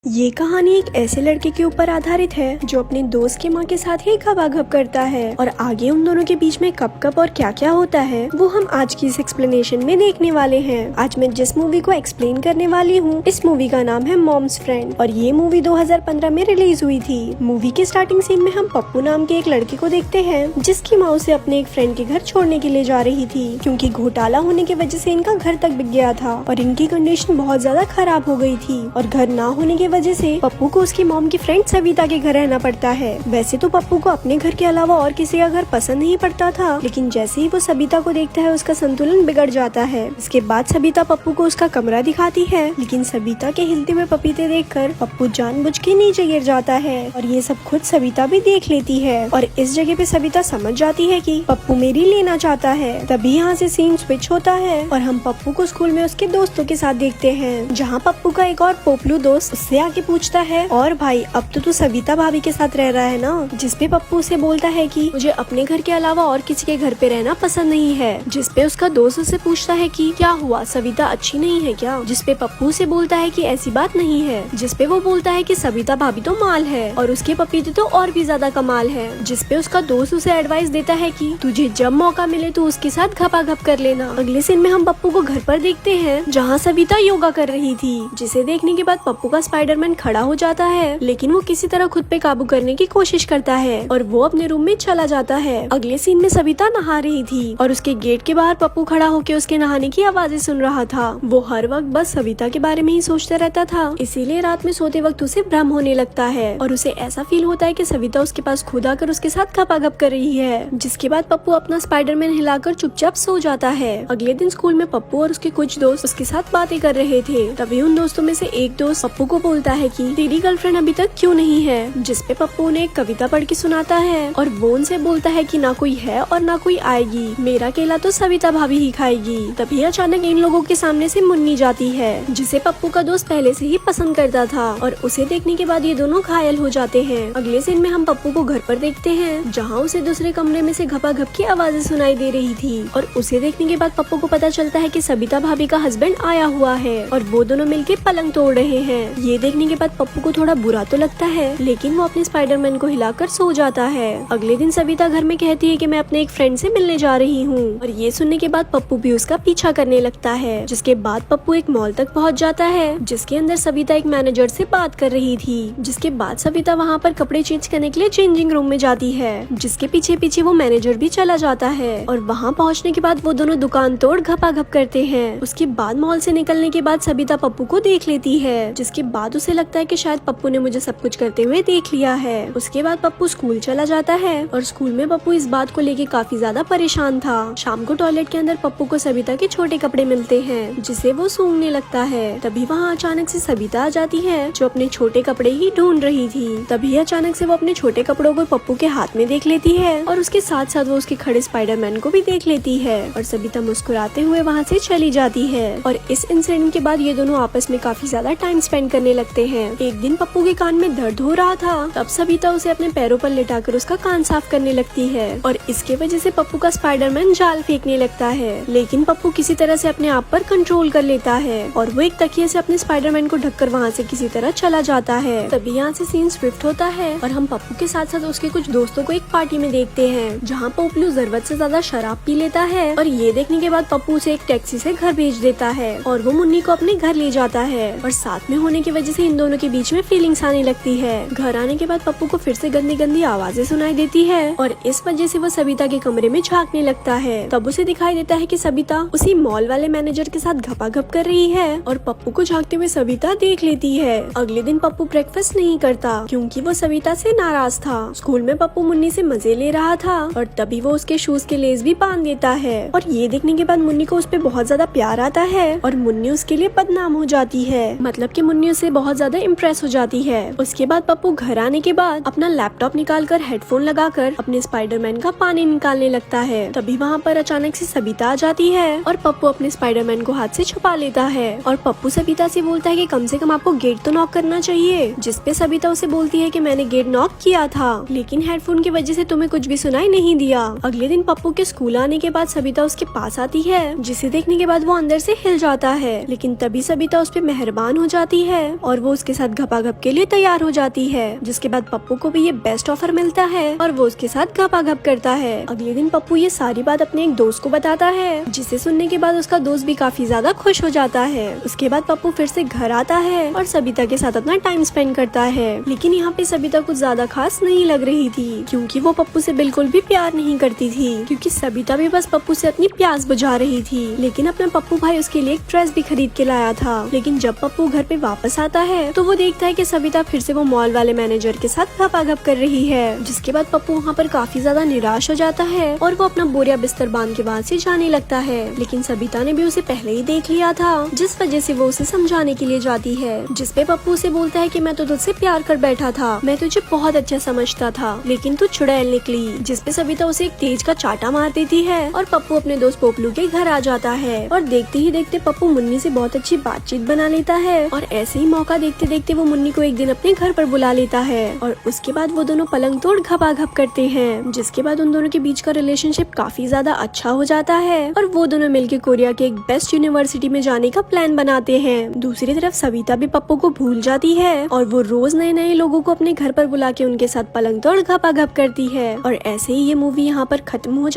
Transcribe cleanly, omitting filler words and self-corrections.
ये कहानी एक ऐसे लड़के के ऊपर आधारित है जो अपने दोस्त की माँ के साथ ही घबाघब करता है और आगे उन दोनों के बीच में कब कब और क्या क्या होता है वो हम आज की इस एक्सप्लेनेशन में देखने वाले हैं। आज मैं जिस मूवी को एक्सप्लेन करने वाली हूँ इस मूवी का नाम है मॉम्स फ्रेंड और ये मूवी 2015 में रिलीज हुई थी। मूवी के स्टार्टिंग सीन में हम पप्पू नाम के एक लड़के को देखते हैं जिसकी माँ उसे अपने एक फ्रेंड के घर छोड़ने के लिए जा रही थी क्योंकि घोटाला होने की वजह से इनका घर तक बिक गया था और इनकी कंडीशन बहुत ज्यादा खराब हो गई थी और घर ना होने की वजह से पप्पू को उसकी मॉम की फ्रेंड सविता के घर रहना पड़ता है। वैसे तो पप्पू को अपने घर के अलावा और किसी का घर पसंद नहीं पड़ता था, लेकिन जैसे ही वो सविता को देखता है उसका संतुलन बिगड़ जाता है। इसके बाद सविता पप्पू को उसका कमरा दिखाती है, लेकिन सविता के हिलते हुए पपीते देखकर पप्पू जानबूझ के नीचे गिर जाता है और ये सब खुद सविता भी देख लेती है और इस जगह पे सविता समझ जाती है कि पप्पू मेरी लेना चाहता है। तभी यहाँ से सीन स्विच होता है और हम पप्पू को स्कूल में उसके दोस्तों के साथ देखते हैं, जहाँ पप्पू का एक और पोपलू दोस्त उससे आके पूछता है और भाई अब तो तू सविता भाभी के साथ रह रहा है ना, जिसपे पप्पू उसे बोलता है कि मुझे अपने घर के अलावा और किसी के घर पे रहना पसंद नहीं है। जिसपे उसका दोस्त उससे पूछता है कि क्या हुआ, सविता अच्छी नहीं है क्या? जिसपे पप्पू से बोलता है कि ऐसी बात नहीं है। जिसपे वो बोलता है कि सविता भाभी तो माल है और उसके पपीते तो और भी ज्यादा कमाल है। जिसपे उसका दोस्त उसे एडवाइस देता है कि तुझे जब मौका मिले तो उसके साथ घपाघप कर लेना। अगले सीन में हम पप्पू को घर पर देखते हैं जहाँ सविता योगा कर रही थी, जिसे देखने के बाद पप्पू का स्पाइडरमैन खड़ा हो जाता है, लेकिन वो किसी तरह खुद पे काबू करने की कोशिश करता है और वो अपने रूम में चला जाता है। अगले सीन में सविता नहा रही थी और उसके गेट के बाहर पप्पू खड़ा होकर उसके नहाने की आवाजें सुन रहा था। वो हर वक्त बस सविता के बारे में ही सोचता रहता था, इसीलिए रात में सोते वक्त उसे भ्रम होने लगता है और उसे ऐसा फील होता है कि सविता उसके पास खुद आकर उसके साथ घपाघप कर रही है। जिसके बाद पप्पू अपना स्पाइडरमैन हिलाकर चुपचाप सो जाता है। अगले दिन स्कूल में पप्पू और उसके कुछ दोस्त उसके साथ बातें कर रहे थे। तभी उन दोस्तों में से एक दोस्त पप्पू को बोलता है कि तेरी गर्लफ्रेंड अभी तक क्यों नहीं है? जिसपे पप्पू उन्हें एक कविता पढ़ के सुनाता है और वो उनसे बोलता है कि ना कोई है और ना कोई आएगी, मेरा केला तो सविता भाभी ही खाएगी। तभी अचानक इन लोगों के सामने से मुन्नी जाती है, जिसे पप्पू का दोस्त पहले से ही पसंद करता था और उसे देखने के बाद ये दोनों घायल हो जाते हैं। अगले सीन में हम पप्पू को घर पर देखते हैं, जहाँ उसे दूसरे कमरे में से घपाघप की आवाजें सुनाई दे रही थी और उसे देखने के बाद पप्पू को पता चलता है कि सविता भाभी का हस्बैंड आया हुआ है और वो दोनों मिलके पलंग तोड़ रहे हैं। ये देखने के बाद पप्पू को थोड़ा बुरा तो लगता है, लेकिन वो अपने स्पाइडरमैन को हिलाकर सो जाता है। अगले दिन सविता घर में कहती है कि मैं अपने एक फ्रेंड से मिलने जा रही हूँ और ये सुनने के बाद पप्पू भी उसका पीछा करने लगता है। जिसके बाद पप्पू एक मॉल तक पहुँच जाता है, जिसके अंदर सविता एक मैनेजर से बात कर रही थी। जिसके बाद सविता वहाँ पर कपड़े चेंज करने के लिए चेंजिंग रूम में जाती है, जिसके पीछे पीछे वो मैनेजर भी चला जाता है और वहाँ पहुँचने के बाद वो दोनों दुकान तोड़ घपाघप करते हैं। उसके बाद मॉल से निकलने के बाद सविता पप्पू को देख लेती है, जिसके बाद उसे लगता है कि शायद पप्पू ने मुझे सब कुछ करते हुए देख लिया है। उसके बाद पप्पू स्कूल चला जाता है और स्कूल में पप्पू इस बात को लेके काफी ज्यादा परेशान था। शाम को टॉयलेट के अंदर पप्पू को सविता के छोटे कपड़े मिलते हैं, जिसे वो सूंघने लगता है। तभी वहाँ अचानक से सविता आ जाती है, जो अपने छोटे कपड़े ही ढूंढ रही थी। तभी अचानक से वो अपने छोटे कपड़ों को पप्पू के हाथ में देख लेती है और उसके साथ साथ वो उसके खड़े स्पाइडरमैन को भी देख लेती है और सविता मुस्कुराते हुए वहाँ से चली जाती है। और इस इंसिडेंट के बाद ये दोनों आपस में काफी ज्यादा टाइम स्पेंड करने लगते हैं। एक दिन पप्पू के कान में दर्द हो रहा था, तब सविता उसे अपने पैरों पर लिटाकर उसका कान साफ करने लगती है और इसके वजह से पप्पू का स्पाइडरमैन जाल फेंकने लगता है, लेकिन पप्पू किसी तरह से अपने आप पर कंट्रोल कर लेता है और वो एक तकिए से अपने स्पाइडरमैन को ढककर वहाँ से किसी तरह चला जाता है। तभी यहाँ से सीन स्विफ्ट होता है और हम पप्पू के साथ साथ उसके कुछ दोस्तों को एक पार्टी में देखते हैं, जहाँ पोपलू जरूरत से ज्यादा शराब पी लेता है और ये देखने के बाद पप्पू उसे एक टैक्सी से घर भेज देता है और वो मुन्नी को अपने घर ले जाता है और साथ में होने की वजह से इन दोनों के बीच में फीलिंग्स आने लगती है। घर आने के बाद पप्पू को फिर से गंदी गंदी आवाजें सुनाई देती है और इस वजह से वो सविता के कमरे में झांकने लगता है। तब उसे दिखाई देता है कि सविता उसी मॉल वाले मैनेजर के साथ घपाघप कर रही है और पप्पू को झांकते हुए सविता देख लेती है। अगले दिन पप्पू ब्रेकफास्ट नहीं करता क्योंकि वो सविता से नाराज था। स्कूल में पप्पू मुन्नी से मजे ले रहा था और तभी वो उसके शूज के लेस भी बांध देता है और ये देखने के बाद मुन्नी को उस पर बहुत ज्यादा प्यार आता है और मुन्नी उसके लिए बदनाम हो जाती है, मतलब कि मुन्नी उससे बहुत ज्यादा इम्प्रेस हो जाती है। उसके बाद पप्पू घर आने के बाद अपना लैपटॉप निकालकर हेडफोन लगाकर अपने स्पाइडरमैन का पानी निकालने लगता है। तभी वहाँ पर अचानक से सविता आ जाती है और पप्पू अपने स्पाइडरमैन को हाथ से छुपा लेता है और पप्पू सविता से बोलता है कि कम से कम आपको गेट तो नॉक करना चाहिए। जिसपे सविता उसे बोलती है कि मैंने गेट नॉक किया था, लेकिन हेडफोन की वजह से तुम्हें कुछ भी सुनाई नहीं दिया। अगले दिन पप्पू के स्कूल आने के बाद सविता उसके पास आती है, जिसे देखने के बाद वो अंदर से हिल जाता है, लेकिन तभी सविता उस पर मेहरबान हो जाती है और और वो उसके साथ घपाघप के लिए तैयार हो जाती है। जिसके बाद पप्पू को भी ये बेस्ट ऑफर मिलता है और वो उसके साथ घपाघप करता है। अगले दिन पप्पू ये सारी बात अपने एक दोस्त को बताता है, जिसे सुनने के बाद उसका दोस्त भी काफी ज्यादा खुश हो जाता है। उसके बाद पप्पू फिर से घर आता है और सबिता के साथ अपना टाइम स्पेंड करता है। लेकिन यहाँ पे सबिता कुछ ज्यादा खास नहीं लग रही थी, क्योंकि वो पप्पू से बिल्कुल भी प्यार नहीं करती थी, क्योंकि सबिता भी बस पप्पू से अपनी प्यास बुझा रही थी। लेकिन अपना पप्पू भाई उसके लिए एक ड्रेस भी खरीद के लाया था। लेकिन जब पप्पू घर पे वापस आता है तो वो देखता है कि सबिता फिर से वो मॉल वाले मैनेजर के साथ घपाघप कर रही है। जिसके बाद पप्पू वहाँ पर काफी ज्यादा निराश हो जाता है और वो अपना बोरिया बिस्तर बांध के वहाँ से जाने लगता है। लेकिन सबिता ने भी उसे पहले ही देख लिया था, जिस वजह से वो उसे समझाने के लिए जाती है। जिसपे पप्पू उसे बोलता है कि मैं तो तुझसे प्यार कर बैठा था, मैं तुझे बहुत अच्छा समझता था, लेकिन तू चुड़ैल निकली। जिसपे सबिता उसे एक तेज का चाटा मार देती है और पप्पू अपने दोस्त पोपलू के घर आ जाता है। और देखते ही देखते पप्पू मुन्नी से बहुत अच्छी बातचीत बना लेता है और ऐसे ही मौका देखते देखते वो मुन्नी को एक दिन अपने घर पर बुला लेता है। और उसके बाद वो दोनों पलंग तोड़ घपाघप करते हैं। जिसके बाद उन दोनों के बीच का रिलेशनशिप काफी ज्यादा अच्छा हो जाता है और वो दोनों मिलकर कोरिया के एक बेस्ट यूनिवर्सिटी में जाने का प्लान बनाते हैं। दूसरी तरफ सविता भी पप्पू को भूल जाती है और वो रोज नए नए लोगों को अपने घर पर बुला के उनके साथ पलंग तोड़ घपाघप करती है। और ऐसे ही ये मूवी यहाँ पर खत्म हो